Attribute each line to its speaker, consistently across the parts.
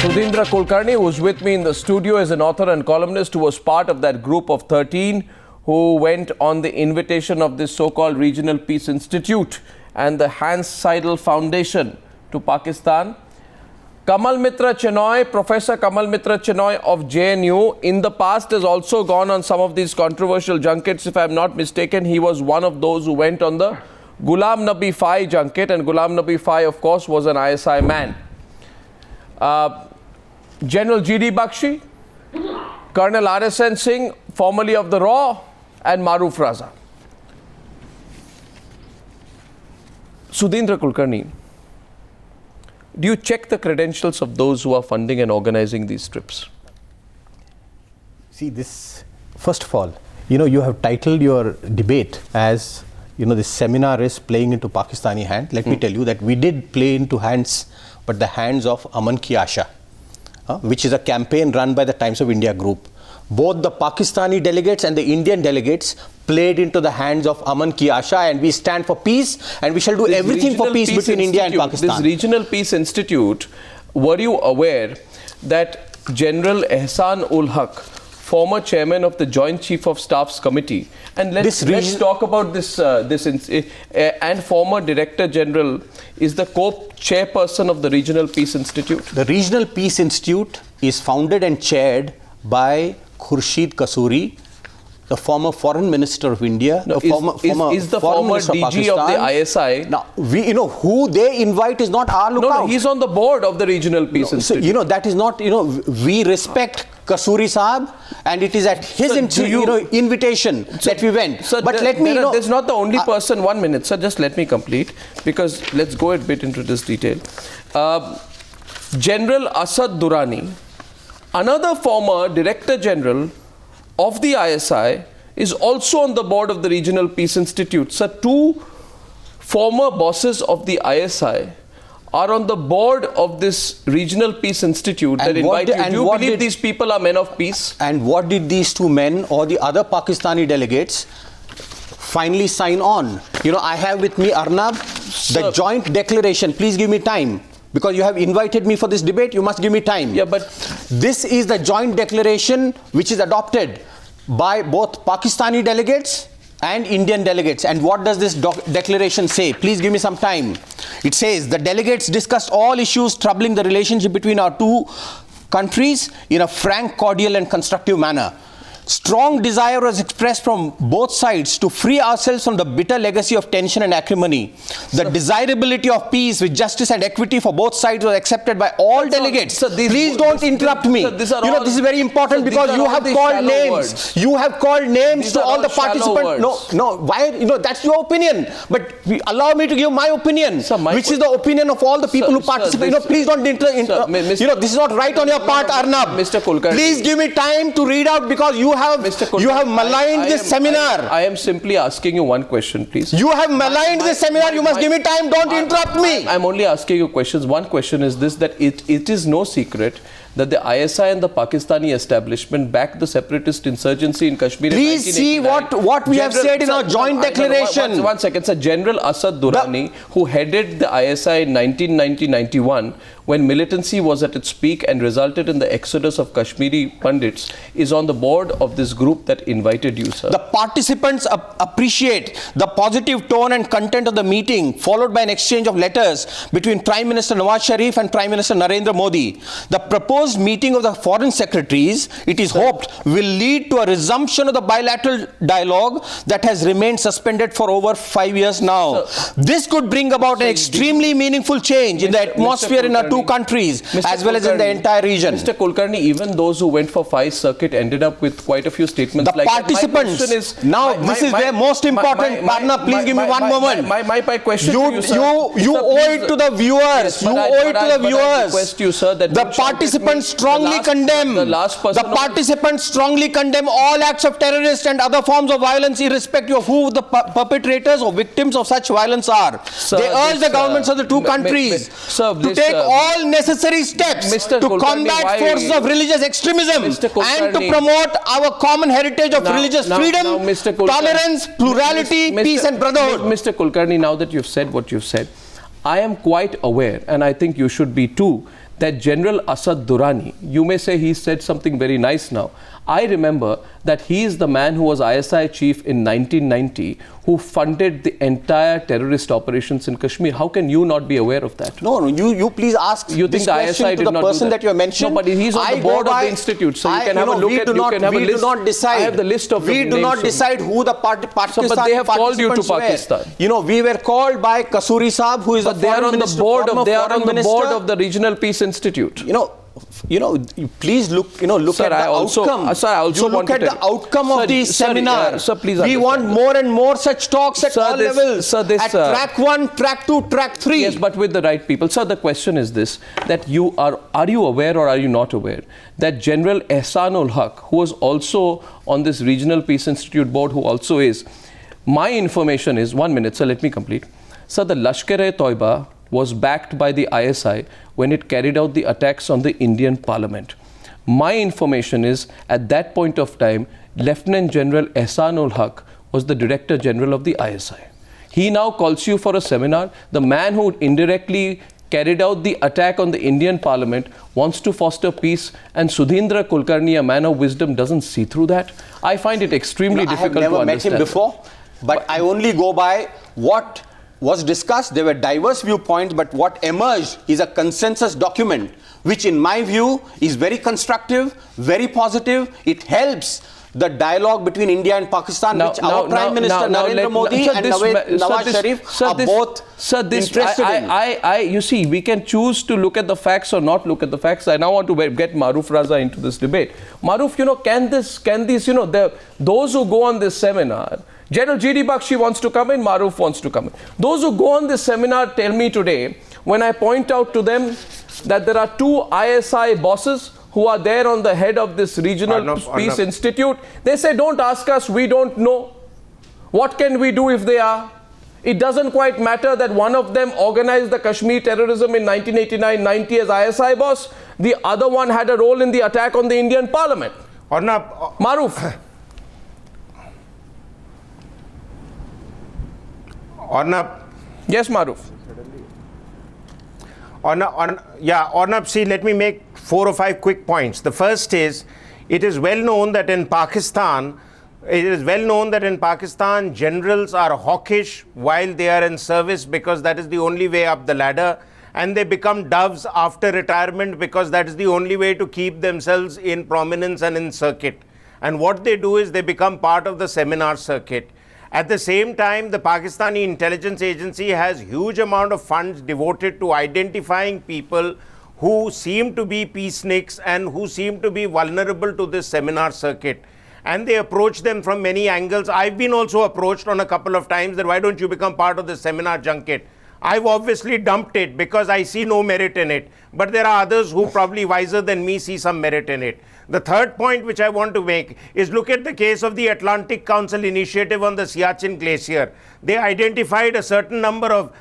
Speaker 1: Sudheendra Kulkarni, who's with me in the studio, is an author and columnist who was part of that group of 13 who went on the invitation of this so-called Regional Peace Institute and the Hans Seidel Foundation to Pakistan. Kamal Mitra Chenoy, Professor Kamal Mitra Chenoy of JNU, in the past has also gone on some of these controversial junkets. If I'm not mistaken, he was one of those who went on the Ghulam Nabi Fai junket, and Ghulam Nabi Fai, of course, was an ISI man. General D Bakshi, Colonel RSN Singh, formerly of the RAW, and Maroof Raza. Sudheendra Kulkarni, do you check the credentials of those who are funding and organizing these trips?
Speaker 2: See, this, first of all, you have titled your debate as, this seminar is playing into Pakistani hand. Let me tell you that we did play into hands, but the hands of Aman Ki Asha, which is a campaign run by the Times of India group. Both the Pakistani delegates and the Indian delegates played into the hands of Aman Ki Asha, and we stand for peace, and we shall do everything for peace between India and Pakistan.
Speaker 1: This Regional Peace Institute, were you aware that General Ehsan ul Haq, former chairman of the Joint Chief of Staff's Committee, and let's talk about this, and former Director General, is the co-chairperson of the Regional Peace Institute?
Speaker 2: The Regional Peace Institute is founded and chaired by Khurshid Kasuri, the former Foreign Minister of India,
Speaker 1: the former DG of the ISI.
Speaker 2: Now, who they invite is not our lookout.
Speaker 1: No, he's on the board of the Regional Peace Institute.
Speaker 2: So, that is not, we respect Kasuri Saab, and it is at his invitation that we went.
Speaker 1: Sir,
Speaker 2: but let me
Speaker 1: there's not the only person. 1 minute, sir, just let me complete, because let's go a bit into this detail. General Asad Durrani, another former Director General of the ISI, is also on the board of the Regional Peace Institute. So two former bosses of the ISI are on the board of this Regional Peace Institute that invite you. Do you believe these people are men of peace?
Speaker 2: And what did these two men or the other Pakistani delegates finally sign on? I have with me Arnab, the joint declaration. Please give me time. Because you have invited me for this debate, you must give me time.
Speaker 1: Yeah, but
Speaker 2: this is the joint declaration which is adopted by both Pakistani delegates and Indian delegates. And what does this declaration say? Please give me some time. It says, the delegates discussed all issues troubling the relationship between our two countries in a frank, cordial and constructive manner. Strong desire was expressed from both sides to free ourselves from the bitter legacy of tension and acrimony. The desirability of peace with justice and equity for both sides was accepted by all delegates. Please don't interrupt me. This is very important, because you have called names. You have called names to all the participants. No, why? That's your opinion. But allow me to give my opinion, which is the opinion of all the people who participate. Please don't interrupt. This is not right on your part, Arnab.
Speaker 1: Mr. Kulkarni,
Speaker 2: please give me time to read out, because you have maligned this seminar.
Speaker 1: I am simply asking you one question, please.
Speaker 2: You have maligned this seminar. You must give me time. Don't interrupt me.
Speaker 1: I'm only asking you questions. One question is this, that it is no secret that the ISI and the Pakistani establishment backed the separatist insurgency in Kashmir.
Speaker 2: Please see what we have said in our joint declaration.
Speaker 1: One second, sir. General Asad Durrani, who headed the ISI in 1990-91, when militancy was at its peak and resulted in the exodus of Kashmiri Pandits, is on the board of this group that invited you, sir.
Speaker 2: The participants appreciate the positive tone and content of the meeting, followed by an exchange of letters between Prime Minister Nawaz Sharif and Prime Minister Narendra Modi. The proposed meeting of the foreign secretaries, it is hoped, will lead to a resumption of the bilateral dialogue that has remained suspended for over 5 years now. This could bring about an extremely meaningful change in the atmosphere in our two countries, as well as in the entire region.
Speaker 1: Mr. Kulkarni, even those who went for Fai's circuit ended up with quite a few statements
Speaker 2: like that. The participants, this is the most important. Parna, please give me one moment.
Speaker 1: My question
Speaker 2: to you, sir. You owe it to the viewers. You owe it to the viewers.
Speaker 1: Request you, sir, that
Speaker 2: the participants strongly condemn. The participants strongly condemn all acts of terrorist and other forms of violence, irrespective of who the perpetrators or victims of such violence are. They urge the governments of the two countries to take all necessary steps to combat forces of religious extremism and to promote our common heritage of religious freedom, tolerance, plurality, peace and brotherhood.
Speaker 1: Mr. Kulkarni, now that you've said what you've said, I am quite aware, and I think you should be too, that General Asad Durrani, you may say he said something very nice now. I remember that he is the man who was ISI chief in 1990 who funded the entire terrorist operations in Kashmir. How can you not be aware of that?
Speaker 2: No, you please ask
Speaker 1: you
Speaker 2: this
Speaker 1: think the
Speaker 2: question
Speaker 1: ISI
Speaker 2: to the person that you have mentioned.
Speaker 1: No, but he's on the board of the institute, so you can have a look at. You can have a list.
Speaker 2: We do not decide.
Speaker 1: I have the list of.
Speaker 2: We do not decide who the Pakistan.
Speaker 1: So, but they have called you to Pakistan.
Speaker 2: You know, we were called by Kasuri Saab, who is the foreign minister.
Speaker 1: They are on the board of the Regional Peace Institute.
Speaker 2: You know, please look at the outcome.
Speaker 1: Sir, I also
Speaker 2: look at the outcome of the seminar.
Speaker 1: Sir, please
Speaker 2: we want more and more such talks at all levels. At track 1, track 2, track 3.
Speaker 1: Yes, but with the right people. Sir, the question is this, that are you aware or are you not aware that General Ehsanul Haq, who was also on this Regional Peace Institute board, who also is, my information is, 1 minute, sir, let me complete. Sir, the Lashkar-e-Toiba was backed by the ISI when it carried out the attacks on the Indian Parliament. My information is, at that point of time, Lieutenant General Ehsanul Haq was the Director General of the ISI. He now calls you for a seminar. The man who indirectly carried out the attack on the Indian Parliament wants to foster peace, and Sudheendra Kulkarni, a man of wisdom, doesn't see through that. I find it extremely difficult to understand.
Speaker 2: I have never met him before, but I only go by what was discussed. There were diverse viewpoints, but what emerged is a consensus document, which in my view is very constructive, very positive. It helps the dialogue between India and Pakistan, which our Prime Minister Narendra Modi and Nawaz Sharif are both interested in.
Speaker 1: You see, we can choose to look at the facts or not look at the facts. I now want to get Maroof Raza into this debate. Maroof, can these, those who go on this seminar, General D Bakshi wants to come in, Maroof wants to come in. Those who go on this seminar tell me today, when I point out to them that there are 2 ISI bosses who are there on the head of this Regional Peace Institute, they say, don't ask us, we don't know. What can we do if they are? It doesn't quite matter that one of them organized the Kashmir terrorism in 1989-90 as ISI boss. The other one had a role in the attack on the Indian Parliament.
Speaker 3: Arnab,
Speaker 1: Maroof.
Speaker 3: Arnab.
Speaker 1: Yes, Maroof.
Speaker 3: Arnab, see, let me make 4 or 5 quick points. The first is, it is well known that in Pakistan, generals are hawkish while they are in service, because that is the only way up the ladder, and they become doves after retirement because that is the only way to keep themselves in prominence and in circuit. And what they do is they become part of the seminar circuit. At the same time, the Pakistani intelligence agency has huge amount of funds devoted to identifying people who seem to be peacenicks and who seem to be vulnerable to this seminar circuit. And they approach them from many angles. I've been also approached on a couple of times that why don't you become part of the seminar junket? I've obviously dumped it because I see no merit in it. But there are others who probably wiser than me see some merit in it. The third point which I want to make is look at the case of the Atlantic Council initiative on the Siachen Glacier. They identified a certain number of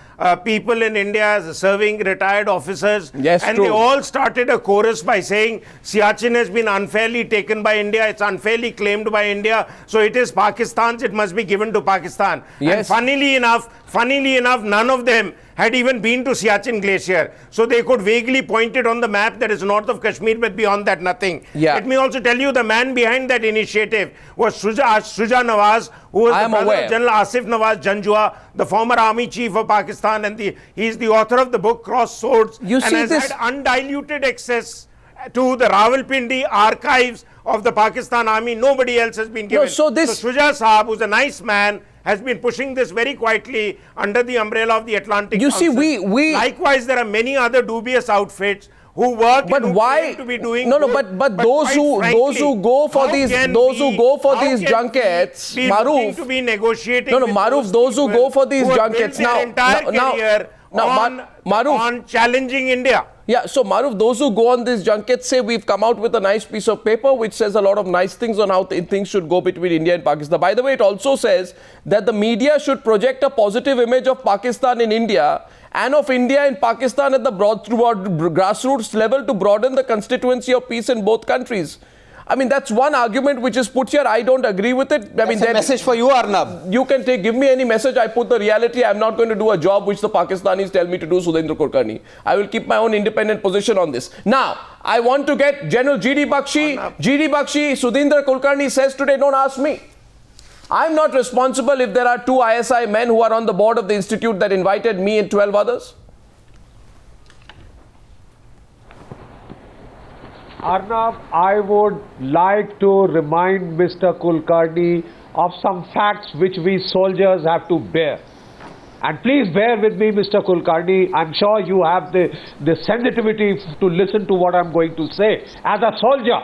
Speaker 3: people in India as serving retired officers.
Speaker 1: Yes,
Speaker 3: and
Speaker 1: true.
Speaker 3: They all started a chorus by saying Siachen has been unfairly taken by India, it's unfairly claimed by India, so it is Pakistan's, it must be given to Pakistan.
Speaker 1: Yes.
Speaker 3: And funnily enough, none of them had even been to Siachen Glacier. So they could vaguely point it on the map that is north of Kashmir, but beyond that, nothing.
Speaker 1: Yeah.
Speaker 3: Let me also tell you, the man behind that initiative was Shuja Nawaz, who was the brother of General Asif Nawaz Janjua, the former army chief of Pakistan, and he's the author of the book Cross Swords, and has had undiluted access to the Rawalpindi archives of the Pakistan army. Nobody else has been given.
Speaker 1: So
Speaker 3: Shuja Saab, who's a nice man, has been pushing this very quietly under the umbrella of the Atlantic Council.
Speaker 1: You see, we
Speaker 3: likewise, there are many other dubious outfits who work
Speaker 1: but
Speaker 3: and who
Speaker 1: why
Speaker 3: to be doing
Speaker 1: but those who go for these junkets, Maroof,
Speaker 3: to be negotiating
Speaker 1: Maroof, those who go for these junkets
Speaker 3: on challenging India.
Speaker 1: Yeah, so Maroof, those who go on this junket say we've come out with a nice piece of paper which says a lot of nice things on how things should go between India and Pakistan. By the way, it also says that the media should project a positive image of Pakistan in India and of India in Pakistan at the grassroots level to broaden the constituency of peace in both countries. I mean, that's one argument which is put here. I don't agree with it. I mean,
Speaker 2: That's a message for you, Arnab.
Speaker 1: You can give me any message. I put the reality. I'm not going to do a job which the Pakistanis tell me to do, Sudheendra Kulkarni. I will keep my own independent position on this. Now, I want to get General G.D. Bakshi. G.D. Bakshi, Sudheendra Kulkarni says today, don't ask me. I'm not responsible if there are 2 ISI men who are on the board of the institute that invited me and 12 others.
Speaker 4: Arnab, I would like to remind Mr. Kulkarni of some facts which we soldiers have to bear. And please bear with me, Mr. Kulkarni. I'm sure you have the sensitivity to listen to what I'm going to say. As a soldier,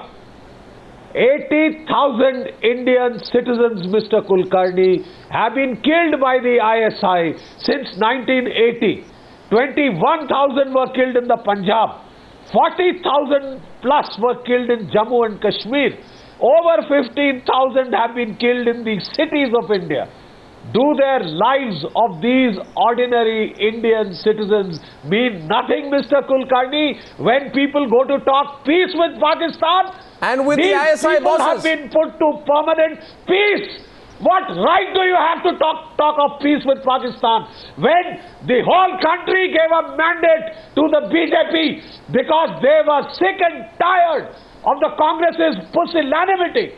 Speaker 4: 80,000 Indian citizens, Mr. Kulkarni, have been killed by the ISI since 1980. 21,000 were killed in the Punjab. 40,000 plus were killed in Jammu and Kashmir. Over 15,000 have been killed in the cities of India. Do their lives of these ordinary Indian citizens mean nothing, Mr. Kulkarni, when people go to talk peace with Pakistan?
Speaker 1: And with
Speaker 4: these
Speaker 1: the ISI
Speaker 4: people
Speaker 1: bosses
Speaker 4: have been put to permanent peace. What right do you have to talk of peace with Pakistan when the whole country gave a mandate to the BJP because they were sick and tired of the Congress's pusillanimity?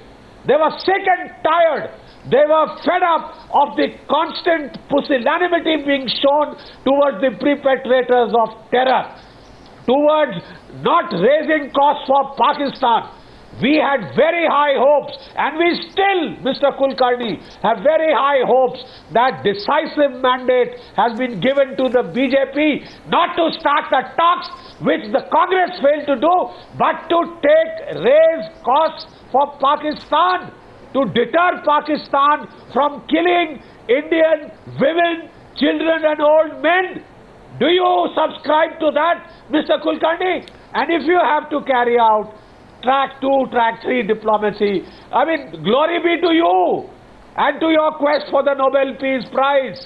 Speaker 4: They were sick and tired. They were fed up of the constant pusillanimity being shown towards the perpetrators of terror, towards not raising costs for Pakistan. We had very high hopes, and we still, Mr. Kulkarni, have very high hopes that decisive mandate has been given to the BJP not to start the talks which the Congress failed to do, but to raise costs for Pakistan, to deter Pakistan from killing Indian women, children and old men. Do you subscribe to that, Mr. Kulkarni? And if you have to carry out track 2, track 3 diplomacy, I mean, glory be to you and to your quest for the Nobel Peace Prize.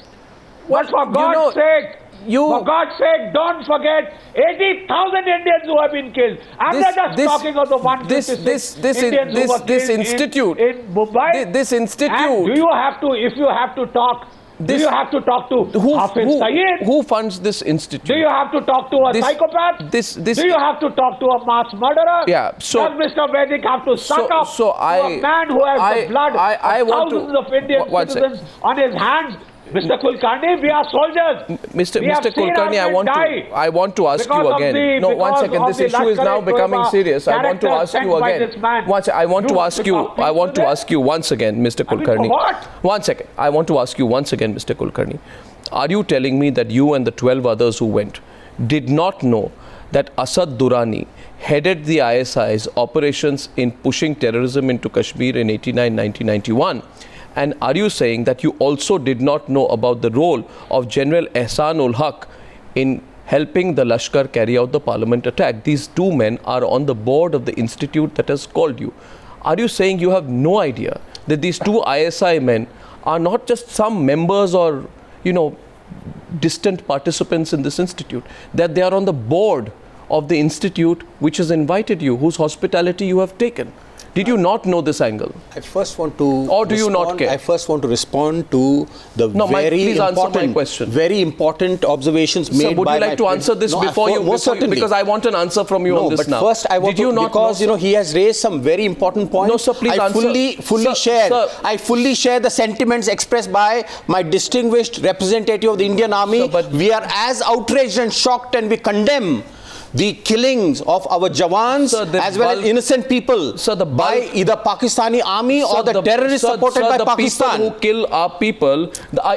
Speaker 4: But for God's sake, for God's sake, don't forget 80,000 Indians who have been killed. I'm not just talking of the 156 Indians who were killed in Mumbai.
Speaker 1: This institute.
Speaker 4: And do you have to, if you have to talk, do you have to talk to Hafiz Saeed?
Speaker 1: Who funds this institute?
Speaker 4: Do you have to talk to a psychopath? Do you have to talk to a mass murderer?
Speaker 1: Yeah. So
Speaker 4: does Mr. Vaidik have to suck up to a man who has the blood of thousands of Indian citizens on his hands? Mr. Kulkarni, we are soldiers.
Speaker 1: Mr. Kulkarni, I want to ask you again. No, one second. This issue is now becoming serious. I want to ask you again. I want to ask you once again, Mr. Kulkarni.
Speaker 4: What?
Speaker 1: 1 second. I want to ask you once again, Mr. Kulkarni. Are you telling me that you and the 12 others who went did not know that Asad Durrani headed the ISI's operations in pushing terrorism into Kashmir in 1991? And are you saying that you also did not know about the role of General Ehsan-ul Haq in helping the Lashkar carry out the parliament attack? These 2 men are on the board of the institute that has called you. Are you saying you have no idea that these 2 ISI men are not just some members or, distant participants in this institute, that they are on the board of the institute which has invited you, whose hospitality you have taken? Did you not know this angle?
Speaker 2: I first want to
Speaker 1: or do you not care?
Speaker 2: I first want to respond to the very important observations made by
Speaker 1: Sir, would you like to answer this before you? Because I want an answer from you on this now.
Speaker 2: But first I want to, he has raised some very important points.
Speaker 1: No, sir, please answer.
Speaker 2: I fully share the sentiments expressed by my distinguished representative of the Indian Army. We are as outraged and shocked, and we condemn the killings of our Jawans as well as innocent people by either Pakistani army or the terrorists supported by Pakistan.
Speaker 1: People who kill our people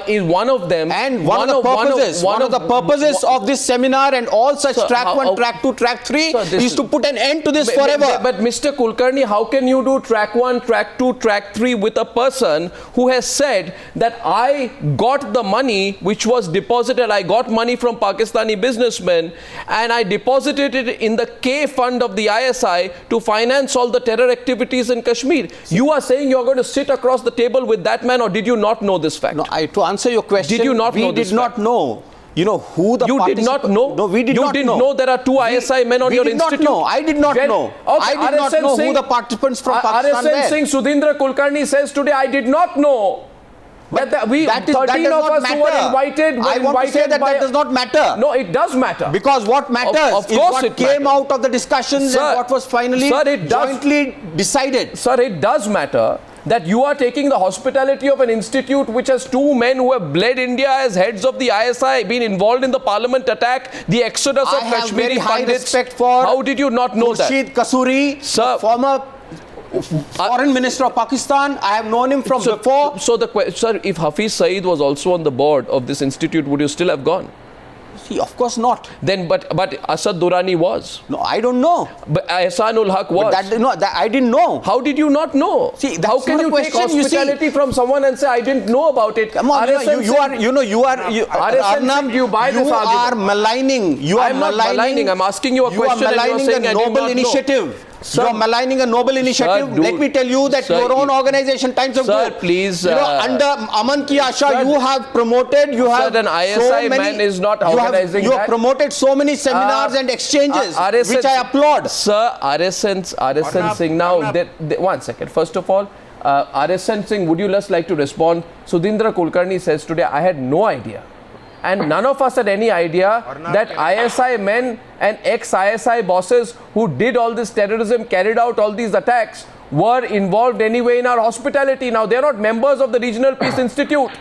Speaker 1: is one of them.
Speaker 2: And one of the purposes of this seminar and all such track 1, track 2, track 3 is to put an end to this forever.
Speaker 1: But Mr. Kulkarni, how can you do track 1, track 2, track 3 with a person who has said that I got the money which was deposited, I got money from Pakistani businessmen and I deposited it in the K fund of the ISI to finance all the terror activities in Kashmir? You are saying you are going to sit across the table with that man, or did you not know this fact?
Speaker 2: No, to answer your question,
Speaker 1: did you not
Speaker 2: we
Speaker 1: know
Speaker 2: did
Speaker 1: this
Speaker 2: not
Speaker 1: fact?
Speaker 2: know you know who the
Speaker 1: You did not know?
Speaker 2: No, we did not know.
Speaker 1: You didn't know there are two ISI men on your institute?
Speaker 2: We did not know. I did not know.
Speaker 1: Okay,
Speaker 2: I did not
Speaker 1: RSN
Speaker 2: know
Speaker 1: Singh,
Speaker 2: who the participants from Pakistan were.
Speaker 1: RSN Singh, Sudheendra Kulkarni says today, I did not know.
Speaker 2: But
Speaker 1: that we,
Speaker 2: that
Speaker 1: 13 of us who were invited,
Speaker 2: I want to say that that does not matter.
Speaker 1: No, it does matter.
Speaker 2: Because what matters
Speaker 1: of
Speaker 2: is
Speaker 1: course
Speaker 2: what
Speaker 1: it
Speaker 2: came
Speaker 1: matters.
Speaker 2: out of the discussions
Speaker 1: Sir,
Speaker 2: and what was finally jointly decided.
Speaker 1: Sir, it does matter that you are taking the hospitality of an institute which has two men who have bled India as heads of the ISI, been involved in the parliament attack, the exodus of
Speaker 2: I have
Speaker 1: Kashmiri
Speaker 2: very high
Speaker 1: Pandits.
Speaker 2: respect for
Speaker 1: How did you not know that?
Speaker 2: Khurshid Kasuri,
Speaker 1: Sir,
Speaker 2: former Foreign Minister of Pakistan. I have known him from before.
Speaker 1: So, sir, if Hafiz Saeed was also on the board of this institute, would you still have gone?
Speaker 2: See, of course not.
Speaker 1: Then, but Asad Durrani was.
Speaker 2: No, I don't know.
Speaker 1: But Ihsanul Haq was.
Speaker 2: But I didn't know.
Speaker 1: How did you not know?
Speaker 2: See, that's
Speaker 1: how can
Speaker 2: not
Speaker 1: you
Speaker 2: a
Speaker 1: take
Speaker 2: question,
Speaker 1: hospitality from someone and say I didn't know about it?
Speaker 2: Come on, Arnab,
Speaker 1: you buy this argument.
Speaker 2: are maligning.
Speaker 1: I'm not maligning. I'm asking you a question.
Speaker 2: You are maligning a noble initiative. You are maligning a noble initiative.
Speaker 1: Sir,
Speaker 2: let me tell you that your own organization, Times of
Speaker 1: Sir,
Speaker 2: Group,
Speaker 1: please.
Speaker 2: under Aman Ki Asha, you have promoted. You have
Speaker 1: an ISI man is not organizing
Speaker 2: You have
Speaker 1: that.
Speaker 2: promoted so many seminars and exchanges, which I applaud.
Speaker 1: Sir, RSN Singh. Now, one second. First of all, RSN Singh, would you just like to respond? Sudheendra Kulkarni says today, I had no idea. And none of us had any idea that ISI men and ex-ISI bosses who did all this terrorism, carried out all these attacks, were involved anyway in our hospitality. Now, they are not members of the Regional Peace Institute.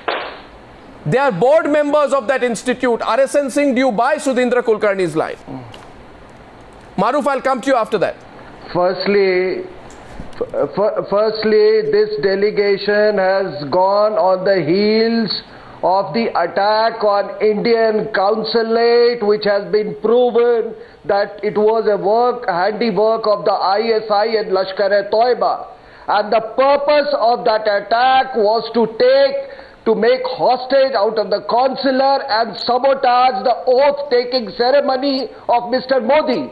Speaker 1: They are board members of that institute. RSN Singh, do you buy Sudheendra Kulkarni's line? Maroof, I'll come to you after that.
Speaker 5: Firstly, this delegation has gone on the heels of the attack on Indian consulate, which has been proven that it was a handiwork of the ISI and Lashkar-e-Toiba. And the purpose of that attack was to make hostage out of the consular and sabotage the oath-taking ceremony of Mr. Modi.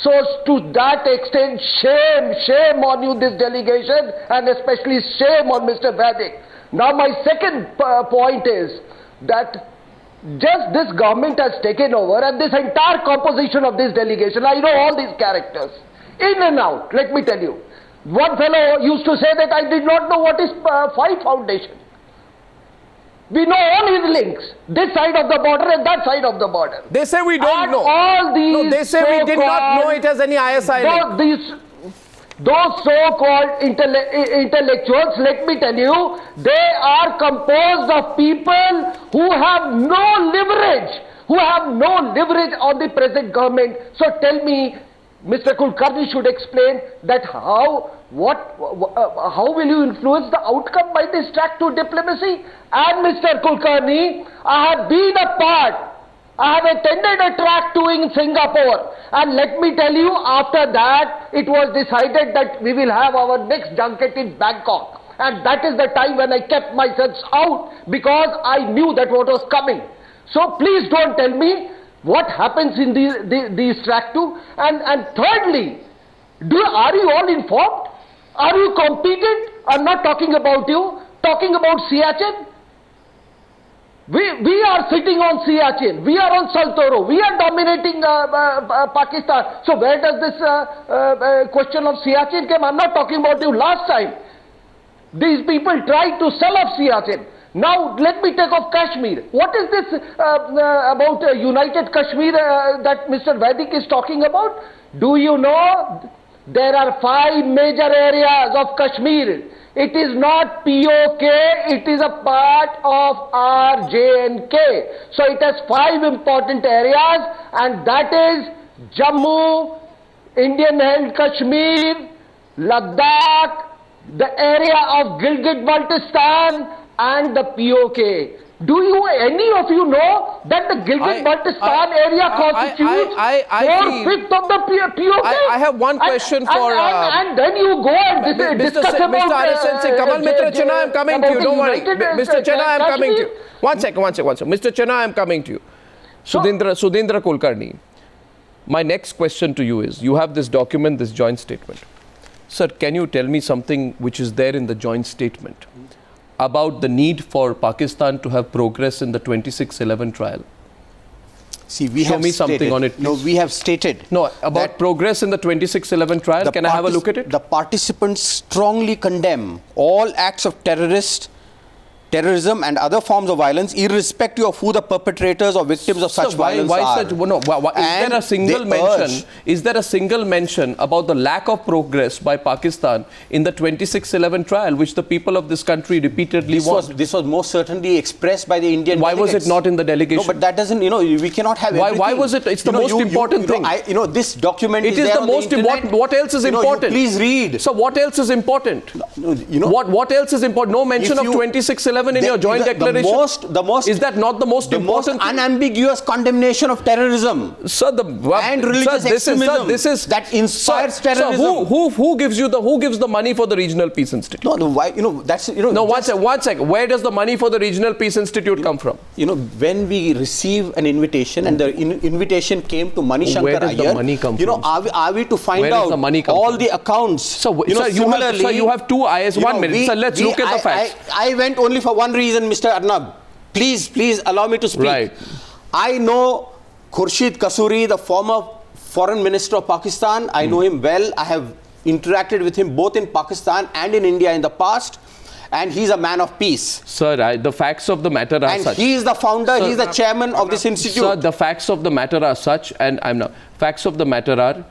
Speaker 5: So to that extent, shame on you, this delegation, and especially shame on Mr. Vaidik. Now my second point is that just this government has taken over, and this entire composition of this delegation, I know all these characters, in and out. Let me tell you. One fellow used to say that I did not know what is Five Foundation. We know all his links, this side of the border and that side of the border.
Speaker 1: They say we don't know.
Speaker 5: All these
Speaker 1: they say we did not know it as any ISI link.
Speaker 5: Those so-called intellectuals, let me tell you, they are composed of people who have no leverage, on the present government. So tell me, Mr. Kulkarni should explain that how will you influence the outcome by this track to diplomacy? And Mr. Kulkarni, I have attended a track to in Singapore, and let me tell you, after that, it was decided that we will have our next junket in Bangkok. And that is the time when I kept myself out, because I knew that what was coming. So please don't tell me what happens in these track two. And thirdly, are you all informed? Are you competent? I'm not talking about you, talking about Siachen. We are sitting on Siachen, we are on Saltoro, we are dominating Pakistan. So where does this question of Siachen come? I'm not talking about you last time. These people tried to sell off Siachen. Now let me take off Kashmir. What is this about United Kashmir that Mr. Vaidik is talking about? Do you know there are 5 major areas of Kashmir? It is not POK, it is a part of RJNK. So it has 5 important areas, and that is Jammu, Indian-held Kashmir, Ladakh, the area of Gilgit-Baltistan, and the POK. Do any of you know that the Gilgit-Baltistan area constitutes 4/5 of the POK?
Speaker 1: I have one question for...
Speaker 5: And then you go and discuss about...
Speaker 1: Mr. RSN Singh, Kamal Mitra Chenoy, I am coming to you, don't worry. Mr. Chenoy, I am coming to you. One second. Mr. Chenoy, I am coming to you. Sudheendra Kulkarni, my next question to you is, you have this document, this joint statement. Sir, can you tell me something which is there in the joint statement about the need for Pakistan to have progress in the 26/11 trial?
Speaker 2: See, we
Speaker 1: Show
Speaker 2: have
Speaker 1: me something
Speaker 2: stated,
Speaker 1: on it,
Speaker 2: No,
Speaker 1: please.
Speaker 2: we have stated.
Speaker 1: No, about
Speaker 2: that
Speaker 1: progress in the 2611 trial. Can I have a look at it?
Speaker 2: The participants strongly condemn all acts of terrorism and other forms of violence, irrespective of who the perpetrators or victims of such violence are.
Speaker 1: Is there a single mention? Is there a single mention about the lack of progress by Pakistan in the 2611 trial, which the people of this country repeatedly want?
Speaker 2: This was most certainly expressed by the Indian
Speaker 1: Why was
Speaker 2: delegates.
Speaker 1: it not in the delegation?
Speaker 2: No, but that doesn't, we cannot have everything.
Speaker 1: Why was it? It's the most important thing.
Speaker 2: This document
Speaker 1: It is
Speaker 2: there
Speaker 1: the
Speaker 2: on
Speaker 1: most important. What else is important?
Speaker 2: Please read.
Speaker 1: So what else is important? What else is important? No mention of 2611 in your joint declaration.
Speaker 2: The most
Speaker 1: is that not the most important?
Speaker 2: The most unambiguous condemnation of terrorism.
Speaker 1: Sir,
Speaker 2: and religious extremism that inspires terrorism.
Speaker 1: So who gives the money for the Regional Peace Institute?
Speaker 2: No, why? That's
Speaker 1: No, one second. Where does the money for the Regional Peace Institute come from?
Speaker 2: When we receive an invitation, and the invitation came to Manish
Speaker 1: Where does
Speaker 2: Iyer,
Speaker 1: the money come from?
Speaker 2: Are we to find
Speaker 1: Where does
Speaker 2: out
Speaker 1: the money come
Speaker 2: all
Speaker 1: from?
Speaker 2: the accounts?
Speaker 1: So, you have two eyes. 1 minute. So let's look at the facts.
Speaker 2: I went only for one reason, Mr. Arnab. Please allow me to speak.
Speaker 1: Right.
Speaker 2: I know Khurshid Kasuri, the former Foreign Minister of Pakistan. I know him well. I have interacted with him both in Pakistan and in India in the past. And he's a man of peace.
Speaker 1: Sir, the facts of the matter are
Speaker 2: and
Speaker 1: such.
Speaker 2: he is the founder, he is the chairman of this institute.
Speaker 1: Sir, the facts of the matter are such, and facts of the matter are,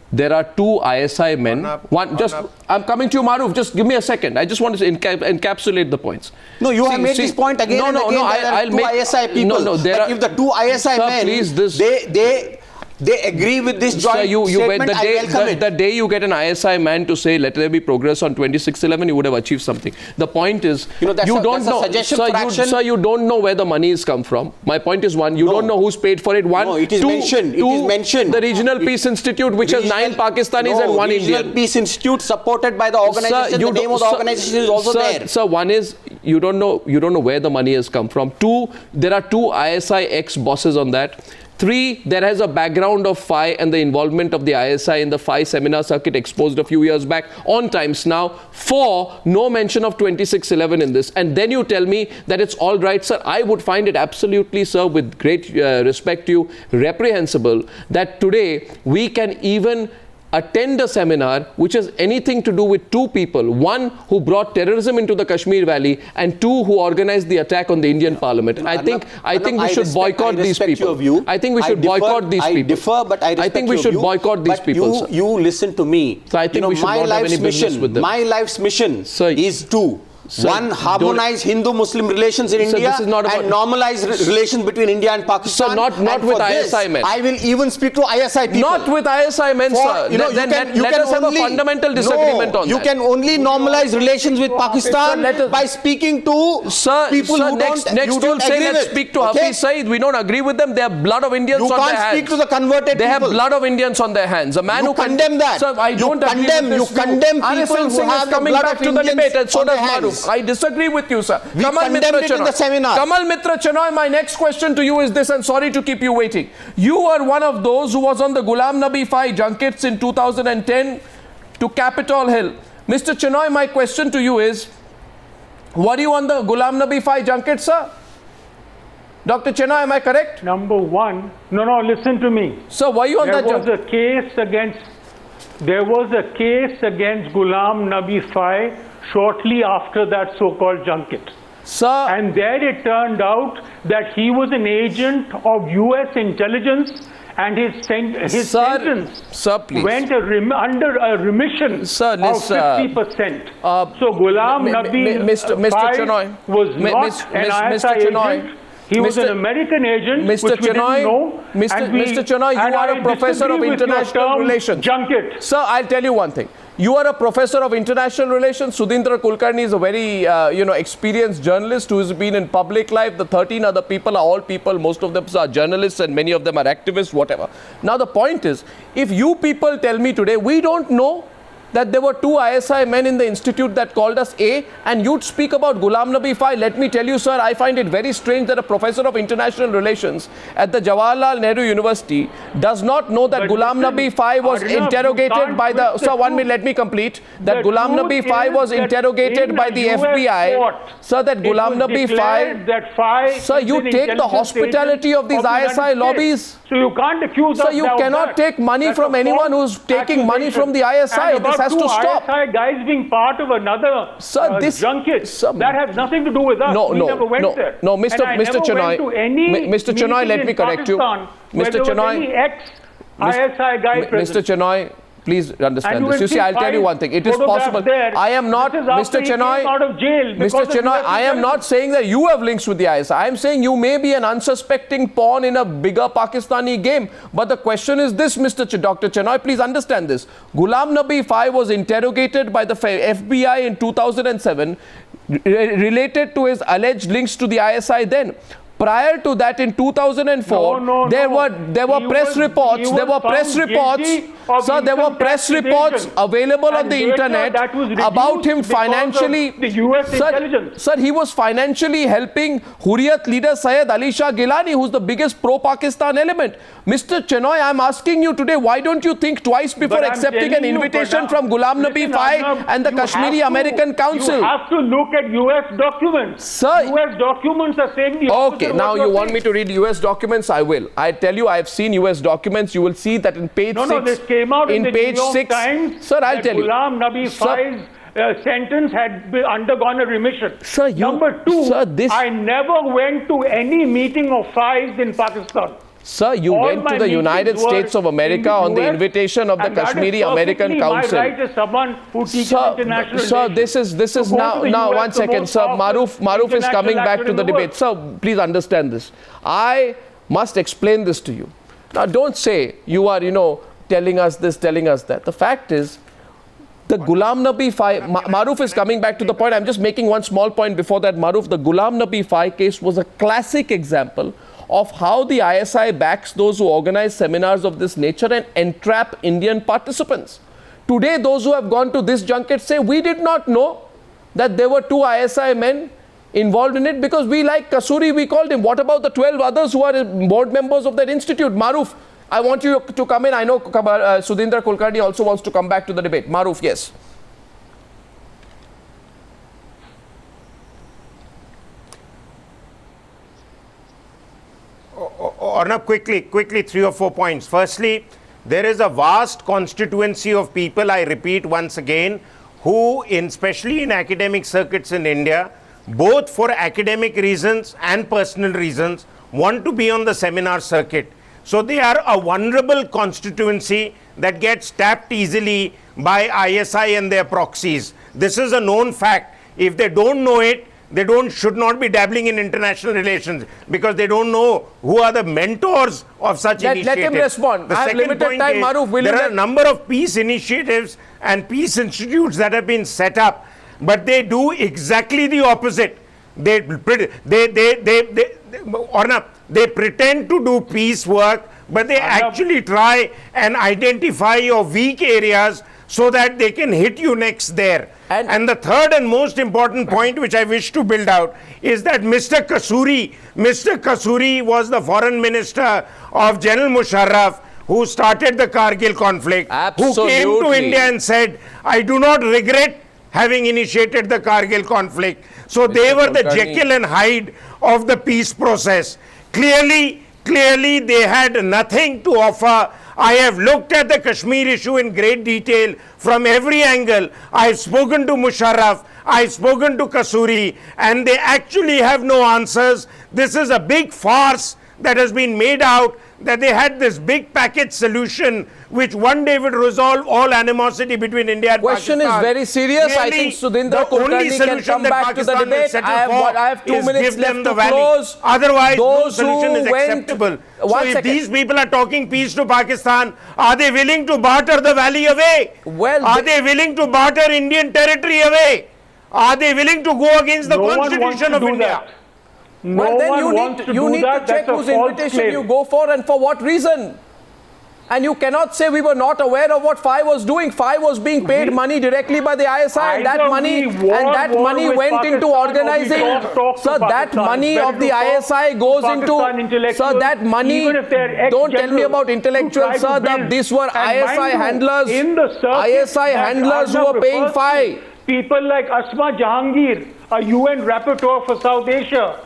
Speaker 1: there are two ISI men. I'm coming to you, Maroof. Just give me a second. I just want to encapsulate the points.
Speaker 2: No, you have made this point again and again. I'll make ISI people. If the two ISI men, they agree with this joint statement, I welcome it.
Speaker 1: The day you get an ISI man to say, let there be progress on 2611, you would have achieved something. The point is, you don't know. Sir, you don't know where the money has come from. My point is one, you don't know who's paid for it. One,
Speaker 2: no, it is mentioned. It is mentioned.
Speaker 1: The Regional Peace Institute, which has 9 Pakistanis and 1 Indian.
Speaker 2: Regional Peace Institute supported by the organization. The name of the organization is also there.
Speaker 1: Sir, one is, you don't know where the money has come from. 2, there are 2 ISI ex-bosses on that. 3, there has a background of FI and the involvement of the ISI in the FI seminar circuit exposed a few years back on Times Now. 4, no mention of 2611 in this. And then you tell me that it's all right, sir. I would find it absolutely, sir, with great respect to you, reprehensible that today we can even attend a seminar which has anything to do with 2 people. 1 who brought terrorism into the Kashmir Valley, and 2 who organized the attack on the Indian Parliament. I think we should boycott these people. I think we should boycott these people.
Speaker 2: I differ, but I respect
Speaker 1: I think we should boycott these people, sir.
Speaker 2: You listen to me.
Speaker 1: So I think we should not have any business with them.
Speaker 2: My life's mission is to one, harmonize Hindu-Muslim relations in India and normalize relations between India and Pakistan.
Speaker 1: So not with ISI men.
Speaker 2: I will even speak to ISI people.
Speaker 1: Not with ISI men, sir. Let us have a fundamental disagreement on that.
Speaker 2: You can only normalize relations with Pakistan by speaking to people who
Speaker 1: next you'll say let's speak to Hafiz Saeed. We don't agree with them. They have blood of Indians on their hands.
Speaker 2: You can't speak to the converted people.
Speaker 1: They have blood of Indians on their hands. A man who
Speaker 2: condemn that.
Speaker 1: Sir, I don't agree with this.
Speaker 2: You condemn people who have
Speaker 1: coming back to the debate, and so does Maroof. I disagree with you, sir.
Speaker 2: Kamal Mitra Chenoy.
Speaker 1: Kamal Mitra Chenoy, my next question to you is this, and sorry to keep you waiting. You were one of those who was on the Ghulam Nabi 5 junkets in 2010 to Capitol Hill. Mr. Chenoy, my question to you is, were you on the Ghulam Nabi 5 junket, sir? Dr. Chenoy, am I correct?
Speaker 6: Number one, no, listen to me.
Speaker 1: So were you on that junket?
Speaker 6: There was a case against Ghulam Nabi Fai shortly after that so-called junket.
Speaker 1: Sir,
Speaker 6: and there it turned out that he was an agent of US intelligence, and his sentence went under a remission of 50%. So Ghulam Nabi Fai was not an ISI agent. He was an American agent, which we didn't know.
Speaker 1: Mr. Chenoy, you are a professor of international relations.
Speaker 6: Junket.
Speaker 1: Sir, I'll tell you one thing. You are a professor of international relations. Sudheendra Kulkarni is a very, experienced journalist who has been in public life. The 13 other people are all people. Most of them are journalists and many of them are activists, whatever. Now, the point is, if you people tell me today, we don't know that there were 2 ISI men in the institute that called us A, and you'd speak about Ghulam Nabi Fai. Let me tell you, sir, I find it very strange that a professor of international relations at the Jawaharlal Nehru University does not know that Ghulam Nabi Fai was interrogated by the... Sir, 1 minute, let me complete. That Ghulam Nabi Fai was interrogated by the FBI. Sir, that Ghulam Nabi Fai... Sir, you take the hospitality of these ISI lobbies.
Speaker 6: So you can't accuse us.
Speaker 1: Sir, you cannot take money from anyone who's taking money from the ISI. This has to stop.
Speaker 6: ISI guys being part of another junket. That has nothing to do with us.
Speaker 1: No, Mr. Chenoy. Mr. Chenoy, let me correct you. Mr. Chenoy.
Speaker 6: Ex-ISI guy
Speaker 1: Mr. Chenoy, please understand this. You see, I'll tell you one thing. It is possible. I am not, Mr. Chenoy, I am not saying that you have links with the ISI. I am saying you may be an unsuspecting pawn in a bigger Pakistani game. But the question is this, Dr. Chenoy, please understand this. Ghulam Nabi Fai was interrogated by the FBI in 2007 related to his alleged links to the ISI then. Prior to that, in 2004, there were press reports. There were press reports. Sir, there were press reports available on the internet about him financially. Sir, he was financially helping Hurriyat leader Syed Ali Shah Gilani, who's the biggest pro-Pakistan element. Mr. Chenoy, I'm asking you today, why don't you think twice before accepting an invitation from Ghulam Nabi Fai and the Kashmiri American Council?
Speaker 6: You have to look at US documents.
Speaker 1: Sir,
Speaker 6: US documents are saying the
Speaker 1: opposite. Now you want me to read US documents? I will. I tell you, I have seen US documents. You will see that in page 6.
Speaker 6: No, this came out in the
Speaker 1: page
Speaker 6: New York
Speaker 1: 6.
Speaker 6: Times.
Speaker 1: Sir, I'll tell you.
Speaker 6: Ghulam Nabi Fai's sentence had undergone a remission.
Speaker 1: Sir,
Speaker 6: Number 2, I never went to any meeting of Fai's in Pakistan.
Speaker 1: Sir, you went to the United States of America on the invitation of the Kashmiri American Council.
Speaker 6: My right as someone who teaches international
Speaker 1: Sir, this is now 1 second, sir. Maroof is coming back to the debate. Sir, please understand this. I must explain this to you. Now, don't say you are, telling us this, telling us that. The fact is, the Ghulam Nabi Fai, Maroof is coming back to the point. I'm just making one small point before that, Maroof. The Ghulam Nabi Fai case was a classic example of how the ISI backs those who organize seminars of this nature and entrap Indian participants. Today, those who have gone to this junket say, we did not know that there were 2 ISI men involved in it because we, like Kasuri, we called him. What about the 12 others who are board members of that institute? Maroof, I want you to come in. I know Sudheendra Kulkarni also wants to come back to the debate. Maroof, yes.
Speaker 3: Arnab, quickly 3 or 4 points. Firstly, there is a vast constituency of people, I repeat once again, who, especially in academic circuits in India, both for academic reasons and personal reasons, want to be on the seminar circuit. So they are a vulnerable constituency that gets tapped easily by ISI and their proxies. This is a known fact. If they don't know it, they should not be dabbling in international relations because they don't know who are the mentors of such initiatives.
Speaker 1: Let him respond. I have limited time, Maroof.
Speaker 3: There are a number of peace initiatives and peace institutes that have been set up, but they do exactly the opposite. They pretend to do peace work, but they actually try and identify your weak areas so that they can hit you next there. And the third and most important point which I wish to build out is that Mr. Kasuri was the foreign minister of General Musharraf, who started the Kargil conflict, who came to India and said, I do not regret having initiated the Kargil conflict. So they were the Jekyll and Hyde of the peace process. Clearly they had nothing to offer. I have looked at the Kashmir issue in great detail from every angle. I have spoken to Musharraf, I have spoken to Kasuri, and they actually have no answers. This is a big farce that has been made out, that they had this big package solution which one day would resolve all animosity between India and
Speaker 1: Pakistan. Question is very serious. I think Sudheendra Kulkarni can come back to the debate. I have 2 minutes left to close.
Speaker 3: Otherwise, no solution is acceptable. So if these people are talking peace to Pakistan, are they willing to barter the valley away? Are they willing to barter Indian territory away? Are they willing to go against the Constitution of India?
Speaker 1: Well, then you need to check whose invitation you go for and for what reason. And you cannot say we were not aware of what FI was doing. FI was being paid money directly by the ISI, and that money went into organizing. Sir, that money of the ISI goes into. Sir, that money. Don't tell me about intellectuals, sir. These were ISI handlers. ISI handlers who were paying FI.
Speaker 6: People like Asma Jahangir, a UN rapporteur for South Asia.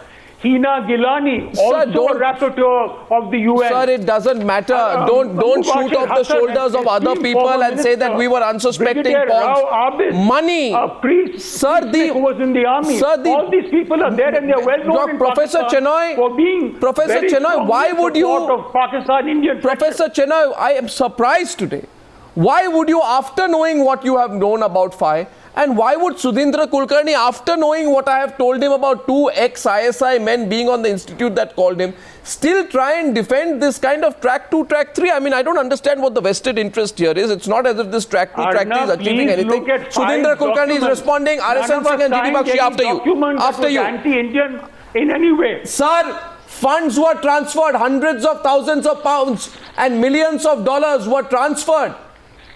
Speaker 6: Hina Gilani, also a rapporteur of the UN.
Speaker 1: Sir, it doesn't matter. Don't shoot off the shoulders of other people and say that we were unsuspecting pawns. Money.
Speaker 6: A priest
Speaker 1: sir,
Speaker 6: who was in the army.
Speaker 1: Sir,
Speaker 6: all these people are there and they are well known in
Speaker 1: Professor Chenoy,
Speaker 6: for being
Speaker 1: Professor Chenoy, why would you?
Speaker 6: Of Pakistan, Indian
Speaker 1: Professor Chenoy, I am surprised today. Why would you, after knowing what you have known about FI, and why would Sudheendra Kulkarni, after knowing what I have told him about two ex-ISI men being on the institute that called him, still try and defend this kind of track 2, track 3? I mean, I don't understand what the vested interest here is. It's not as if this track 2, track 3 is achieving anything. Sudheendra Kulkarni is responding. RSN Singh and D Bakshi after you. After you.
Speaker 6: Anti-Indian in any way.
Speaker 1: Sir, funds were transferred, hundreds of thousands of pounds and millions of dollars were transferred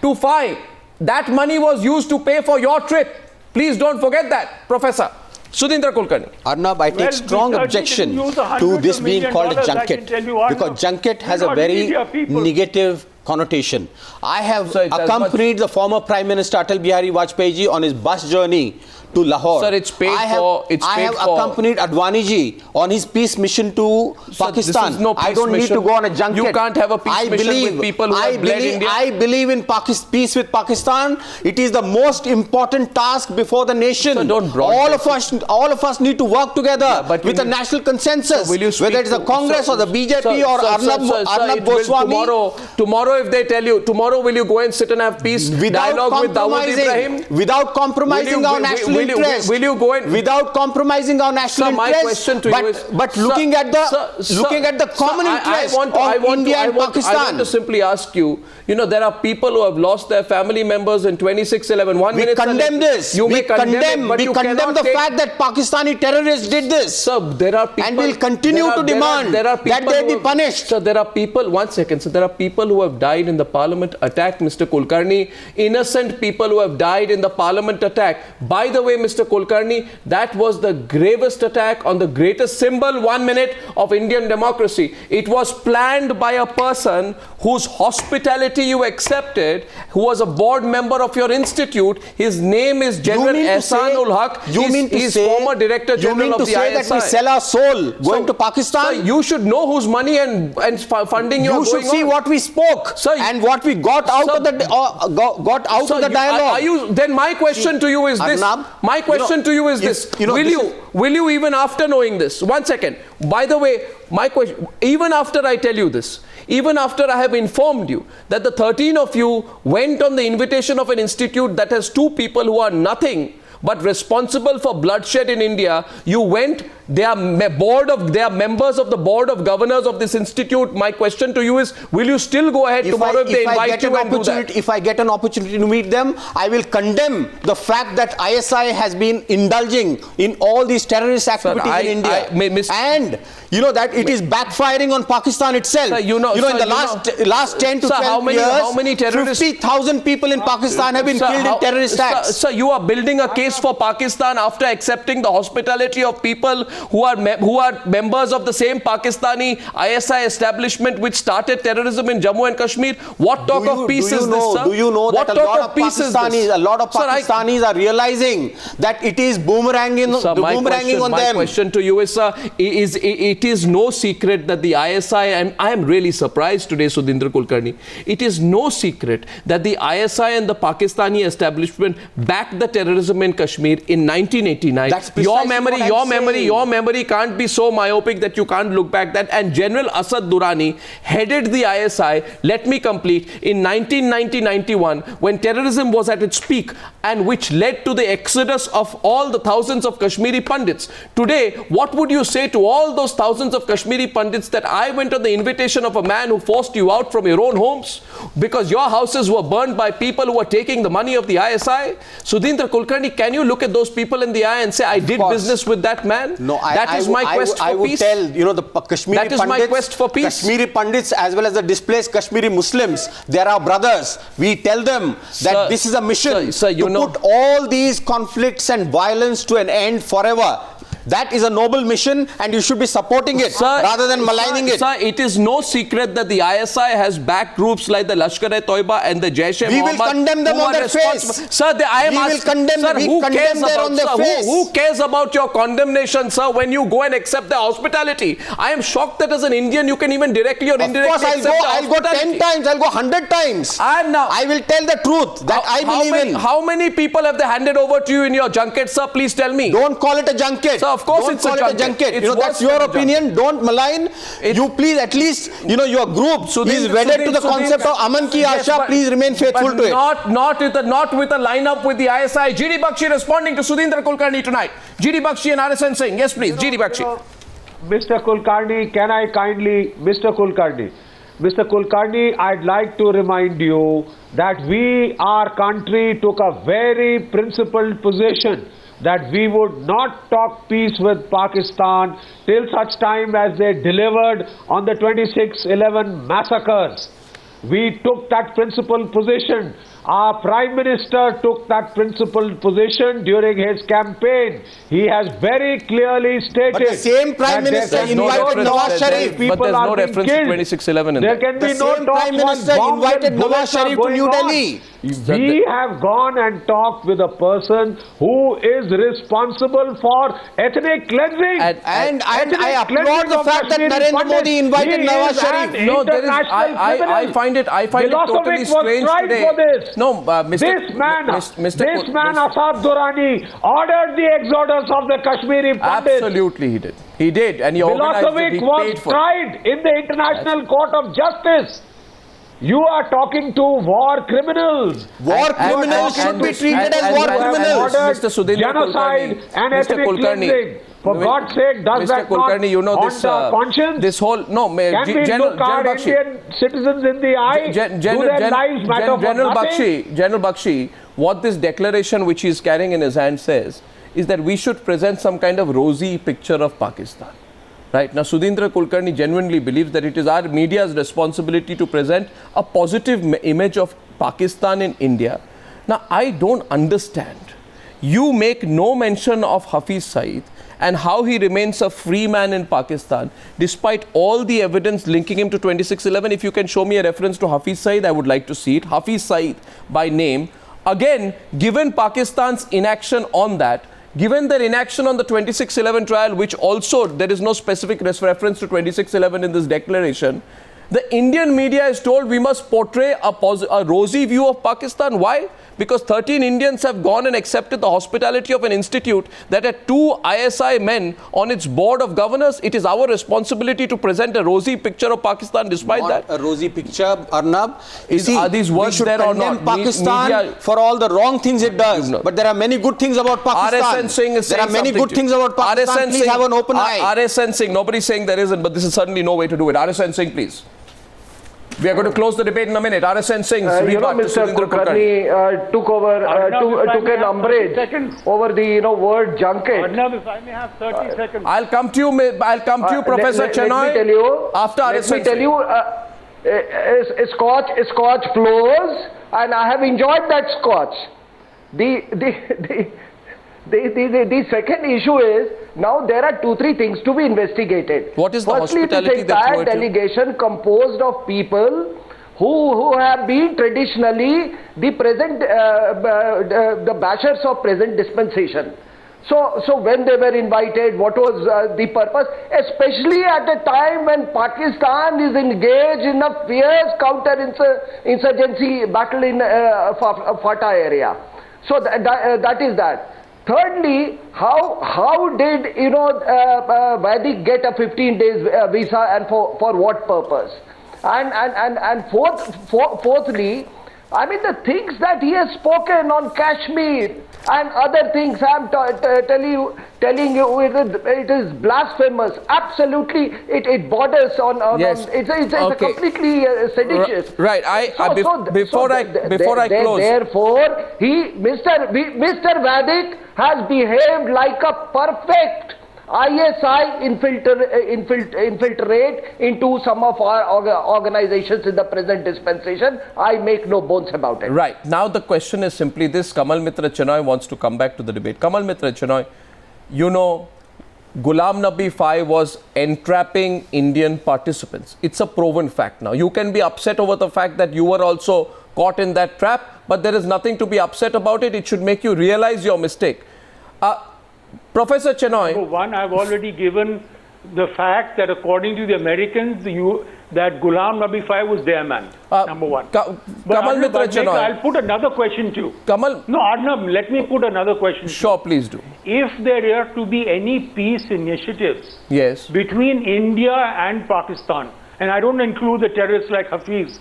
Speaker 1: to FI. That money was used to pay for your trip. Please don't forget that, Professor. Sudheendra Kulkarni.
Speaker 2: Arnab, I take strong objection to this being called a junket, because junket has a very negative connotation. I have accompanied the former Prime Minister Atal Bihari Vajpayee ji on his bus journey to Lahore.
Speaker 1: Sir, it's paid for.
Speaker 2: I have accompanied Advani ji on his peace mission to Pakistan.
Speaker 1: This is no peace
Speaker 2: I don't need to go on a junket.
Speaker 1: You can't have a peace mission with people who have bled India.
Speaker 2: I believe in peace with Pakistan. It is the most important task before the nation.
Speaker 1: Sir, don't
Speaker 2: all of us need to work together with a national consensus. Whether it's the Congress or the BJP or Arnab Goswami.
Speaker 1: Tomorrow, if they tell you, tomorrow will you go and sit and have peace dialogue with Dawood Ibrahim?
Speaker 2: Without compromising our national interest.
Speaker 1: Will you go and
Speaker 2: without compromising our national interest?
Speaker 1: My question to you is,
Speaker 2: but looking at the common interest of India and Pakistan.
Speaker 1: I want to simply ask you. You know, there are people who have lost their family members in 26/11.
Speaker 2: We condemn this. We condemn the fact that Pakistani terrorists did this.
Speaker 1: Sir, there are people,
Speaker 2: and we'll continue to demand that they be punished.
Speaker 1: Sir, there are people. One second. So there are people who have died in the Parliament attack, Mr. Kulkarni. Innocent people who have died in the Parliament attack. By the way, Mr. Kulkarni, that was the gravest attack on the greatest symbol, 1 minute, of Indian democracy. It was planned by a person whose hospitality you accepted, who was a board member of your institute. His name is General Ehsanul Haq. He's former Director General of the ISI.
Speaker 2: You mean to say that we sell our soul going to Pakistan?
Speaker 1: Sir, you should know whose money and funding you are going on.
Speaker 2: You should see what we spoke, sir, and what we got out of the dialogue.
Speaker 1: Then my question to you is this. My question to you is this. Will you even after knowing this? 1 second. By the way, my question, even after I tell you this, even after I have informed you that the 13 of you went on the invitation of an institute that has 2 people who are nothing but responsible for bloodshed in India, you went. They are members of the board of governors of this institute. My question to you is, will you still go ahead tomorrow if they invite you and do that?
Speaker 2: If I get an opportunity to meet them, I will condemn the fact that ISI has been indulging in all these terrorist activities in India. And you know that it is backfiring on Pakistan itself. Sir, in the last 10 to 12 years, 50,000 people in Pakistan have been killed in terrorist acts.
Speaker 1: Sir, you are building a case for Pakistan after accepting the hospitality of people who are members of the same Pakistani ISI establishment which started terrorism in Jammu and Kashmir. What talk of peace is this, sir?
Speaker 2: Do you know that a lot of Pakistanis are realizing that it is boomeranging on them?
Speaker 1: My question to you is, sir, it is no secret that the ISI, and I am really surprised today, Sudheendra Kulkarni, it is no secret that the ISI and the Pakistani establishment backed the terrorism in Kashmir in 1989. Your memory can't be so myopic that you can't look back that. And General Asad Durrani headed the ISI, let me complete, in 1990-91 when terrorism was at its peak, and which led to the exodus of all the thousands of Kashmiri Pandits. Today, what would you say to all those thousands of Kashmiri Pandits that I went on the invitation of a man who forced you out from your own homes because your houses were burned by people who were taking the money of the ISI? Sudheendra Kulkarni, can you look at those people in the eye and say, I did business with that man?
Speaker 2: No.
Speaker 1: That is my quest for peace.
Speaker 2: I would tell, the Kashmiri
Speaker 1: That is
Speaker 2: Pandits,
Speaker 1: my quest for peace.
Speaker 2: Kashmiri Pandits as well as the displaced Kashmiri Muslims, they are our brothers. We tell them that this is a mission to put all these conflicts and violence to an end forever. That is a noble mission and you should be supporting it rather than maligning it.
Speaker 1: Sir, it is no secret that the ISI has backed groups like the Lashkar-e-Toiba and the Jaish-e-Mohammed.
Speaker 2: We will condemn them on their face.
Speaker 1: Sir, who cares about your condemnation, sir, when you go and accept the hospitality? I am shocked that as an Indian you can even directly or indirectly accept the hospitality.
Speaker 2: I'll go 10 times, I'll go 100 times.
Speaker 1: And now,
Speaker 2: I will tell the truth that I believe in.
Speaker 1: How many people have they handed over to you in your junket, sir? Please tell me.
Speaker 2: Don't call it a junket.
Speaker 1: Sir, of course it's a junket.
Speaker 2: That's your opinion. Don't malign. You please, at least, your group is wedded to the concept of Aman Ki Asha. Please remain faithful to it.
Speaker 1: Not with a lineup with the ISI. D Bakshi responding to Sudheendra Kulkarni tonight. D Bakshi and RSN Singh. Yes, please. D Bakshi.
Speaker 4: Mr. Kulkarni, can I kindly, Mr. Kulkarni, I'd like to remind you that our country took a very principled position that we would not talk peace with Pakistan till such time as they delivered on the 26/11 massacres. We took that principled position. Our Prime Minister took that principled position during his campaign. He has very clearly stated.
Speaker 2: But the same Prime Minister invited Nawaz Sharif.
Speaker 1: But there's no reference to 26/11 in
Speaker 4: there. Can be no
Speaker 2: Prime Minister invited Nawaz Sharif to New Delhi.
Speaker 4: We have gone and talked with a person who is responsible for ethnic cleansing.
Speaker 2: And I applaud the fact that Narendra Modi invited Nawaz Sharif.
Speaker 1: No, there is. I find it totally strange today. No,
Speaker 4: This man, Asad Durrani, ordered the exodus of the Kashmiri Pandits.
Speaker 1: Absolutely, he did. He did, and he organized it. He
Speaker 4: was tried in the International Court of Justice. You are talking to war criminals.
Speaker 2: War criminals should be treated as war criminals.
Speaker 1: Mr. Sudheendra
Speaker 4: genocide and ethnic cleansing. For God's sake, does that
Speaker 1: Kulkarni,
Speaker 4: not haunt the conscience?
Speaker 1: This whole
Speaker 4: Can we look our Indian citizens in the eye? Do their lives matter for nothing?
Speaker 1: General Bakshi, what this declaration which he is carrying in his hand says is that we should present some kind of rosy picture of Pakistan. Right? Now, Sudheendra Kulkarni genuinely believes that it is our media's responsibility to present a positive image of Pakistan in India. Now, I don't understand. You make no mention of Hafiz Saeed and how he remains a free man in Pakistan, despite all the evidence linking him to 26/11. If you can show me a reference to Hafiz Saeed, I would like to see it. Hafiz Saeed by name. Again, given Pakistan's inaction on that, given their inaction on the 26/11 trial, which also there is no specific reference to 26/11 in this declaration, the Indian media is told we must portray a rosy view of Pakistan. Why? Because 13 Indians have gone and accepted the hospitality of an institute that had 2 ISI men on its board of governors. It is our responsibility to present a rosy picture of Pakistan despite
Speaker 2: Not
Speaker 1: that.
Speaker 2: A rosy picture, Arnab.
Speaker 1: Are these words there or not?
Speaker 2: Pakistan for all the wrong things it does. But there are many good things about Pakistan.
Speaker 1: RSN Singh is
Speaker 2: there are many good things about Pakistan. Please have an open eye.
Speaker 1: RSN Singh, nobody is saying there isn't, but this is certainly no way to do it. RSN Singh, please. We are going to close the debate in a minute. RSN Singh,
Speaker 5: Mr. Kulkarni took an umbrage over the word junket.
Speaker 6: Arnab, if I may have 30 seconds.
Speaker 1: I'll come to you, Professor Chenoy.
Speaker 5: Let me tell you.
Speaker 1: After RSN
Speaker 5: Let me tell you, Scotch flows, and I have enjoyed that Scotch. The second issue is, now there are 2-3 things to be investigated.
Speaker 1: What is the
Speaker 5: Firstly,
Speaker 1: hospitality
Speaker 5: this entire delegation composed of people who have been traditionally the bashers of present dispensation. So when they were invited, what was the purpose? Especially at a time when Pakistan is engaged in a fierce counter-insurgency battle in Fatah area. So that is that. Thirdly, how did Vaidik get a 15 days visa and for what purpose? And fourthly, I mean the things that he has spoken on Kashmir and other things, I'm telling you, it is blasphemous. Absolutely, it borders on
Speaker 1: yes.
Speaker 5: It's a completely seditious.
Speaker 1: Right. Before I close.
Speaker 5: Therefore, Mr. Vaidik has behaved like a perfect ISI infiltrate into some of our organizations in the present dispensation. I make no bones about it.
Speaker 1: Right. Now the question is simply this. Kamal Mitra Chenoy wants to come back to the debate. Kamal Mitra Chenoy, you know, Ghulam Nabi V was entrapping Indian participants. It's a proven fact now. You can be upset over the fact that you were also caught in that trap, but there is nothing to be upset about it. It should make you realize your mistake. Professor Chenoy.
Speaker 6: Number one, I've already given the fact that according to the Americans, that Ghulam Nabi V was their man. Number one.
Speaker 1: Kamal Mitra Chenoy.
Speaker 6: I'll put another question to you. No, Arnab, let me put another question.
Speaker 1: Sure, please do.
Speaker 6: If there are to be any peace initiatives between India and Pakistan, and I don't include the terrorists like Hafiz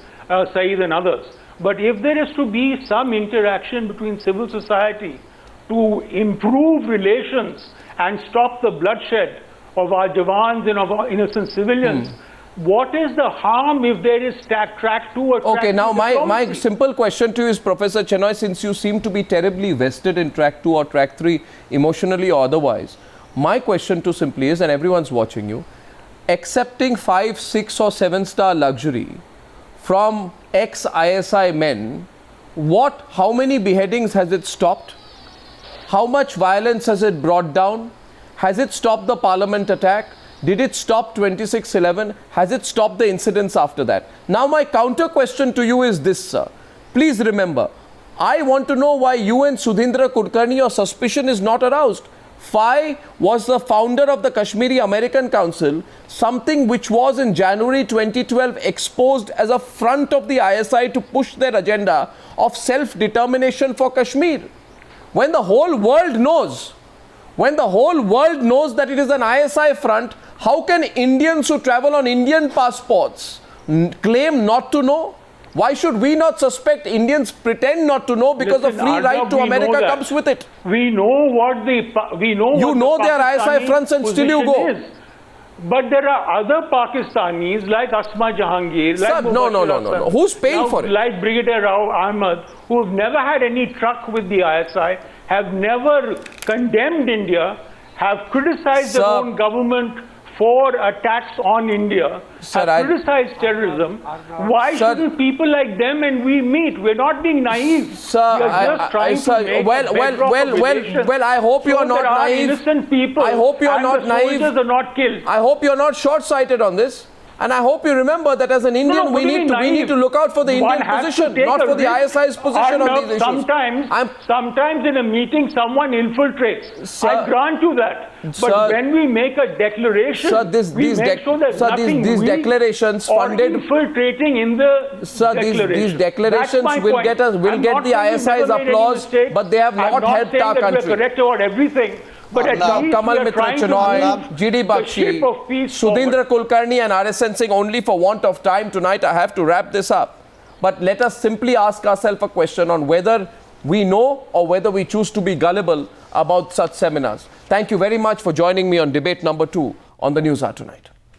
Speaker 6: Saeed and others, but if there is to be some interaction between civil society to improve relations and stop the bloodshed of our Jawans and of our innocent civilians, what is the harm if there is track 2 or track 3?
Speaker 1: Okay, now my simple question to you is, Professor Chenoy, since you seem to be terribly vested in track 2 or track 3, emotionally or otherwise, my question to simply is, and everyone's watching you, accepting 5, 6 or 7-star luxury from ex-ISI men, how many beheadings has it stopped? How much violence has it brought down? Has it stopped the parliament attack? Did it stop 26/11? Has it stopped the incidents after that? Now my counter question to you is this, sir. Please remember, I want to know why you and Sudheendra Kulkarni, your suspicion is not aroused. Fai was the founder of the Kashmiri American Council, something which was in January 2012 exposed as a front of the ISI to push their agenda of self-determination for Kashmir. When the whole world knows, that it is an ISI front, how can Indians who travel on Indian passports claim not to know? Why should we not suspect Indians pretend not to know because the free right to America comes with it?
Speaker 6: We know what they
Speaker 1: are ISI fronts and still you go.
Speaker 6: Is. But there are other Pakistanis like Asma Jahangir, like
Speaker 1: no. Who's paying for it?
Speaker 6: Like Brigadier Rao Ahmed, who have never had any truck with the ISI, have never condemned India, have criticized their own government for attacks on India, have criticized terrorism. Why shouldn't people like them and we meet? We're not being naive.
Speaker 1: Sir,
Speaker 6: we are just trying to make
Speaker 1: well, I hope you are not naive.
Speaker 6: Innocent people.
Speaker 1: I hope you are not naive.
Speaker 6: Soldiers are not killed.
Speaker 1: I hope you are not short-sighted on this. And I hope you remember that as an Indian, we need to look out for the Indian position, not for the ISI's position on these issues.
Speaker 6: Sometimes in a meeting, someone infiltrates. Sir, I grant you that. But when we make a declaration, we make sure that
Speaker 1: these declarations funded
Speaker 6: infiltrating in the declaration.
Speaker 1: These declarations will get the ISI's applause, but they have not helped our country.
Speaker 6: We're correct about everything. But
Speaker 1: Kamal Mitra Chenoy, D Bakshi, Sudheendra Kulkarni and RSN Singh, only for want of time tonight, I have to wrap this up. But let us simply ask ourselves a question on whether we know or whether we choose to be gullible about such seminars. Thank you very much for joining me on debate number 2 on the Newshour tonight.